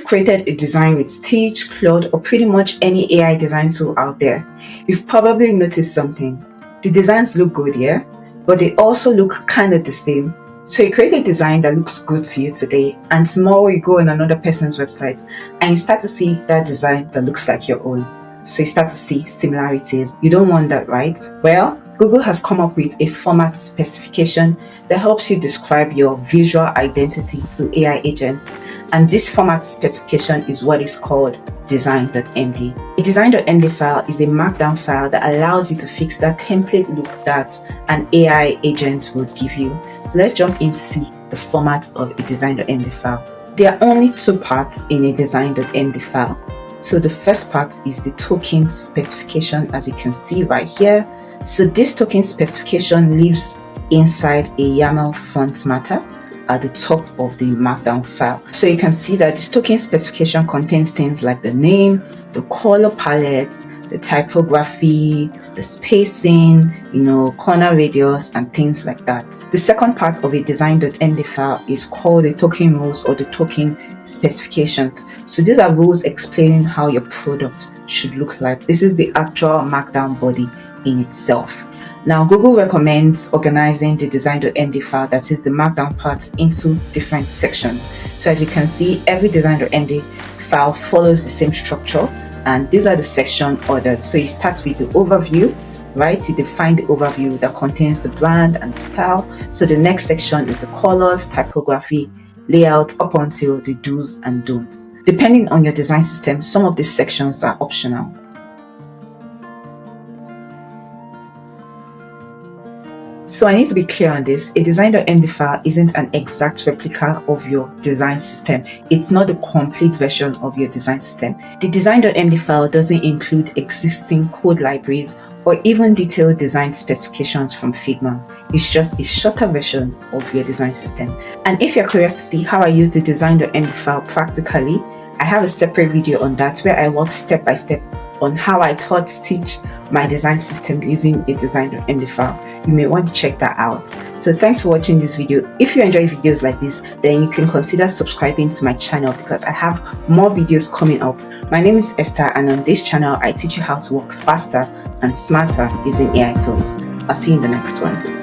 created a design with Stitch, Claude, or pretty much any AI design tool out there, you've probably noticed something. The designs look good, yeah? But they also look kind of the same. So you create a design that looks good to you today, and tomorrow you go on another person's website and you start to see that design that looks like your own. So you start to see similarities. You don't want that, right? Well, Google has come up with a format specification that helps you describe your visual identity to AI agents. And this format specification is what is called design.md. A design.md file is a markdown file that allows you to fix that template look that an AI agent would give you. So let's jump in to see the format of a design.md file. There are only two parts in a design.md file. So the first part is the token specification, as you can see right here. So this token specification lives inside a YAML font matter at the top of the markdown file. So you can see that this token specification contains things like the name, the color palette, the typography, the spacing, corner radius, and things like that. The second part of a design.md file is called the token rules or the token specifications. So these are rules explaining how your product should look like. This is the actual markdown body in itself. Now, Google recommends organizing the design.md file, that is the markdown part, into different sections. So as you can see, every design.md file follows the same structure, and these are the section orders. So you start with the overview, right? You define the overview that contains the brand and the style. So the next section is the colors, typography, layout, up until the do's and don'ts. Depending on your design system, some of these sections are optional. So I need to be clear on this. A design.md file isn't an exact replica of your design system. It's not the complete version of your design system. The design.md file doesn't include existing code libraries or even detailed design specifications from Figma. It's just a shorter version of your design system. And if you're curious to see how I use the design.md file practically, I have a separate video on that where I walk step by step on how I taught Stitch my design system using a design.md file. You may want to check that out. So thanks for watching this video. If you enjoy videos like this, then you can consider subscribing to my channel because I have more videos coming up. My name is Esther, and on this channel I teach you how to work faster and smarter using AI tools. I'll see you in the next one.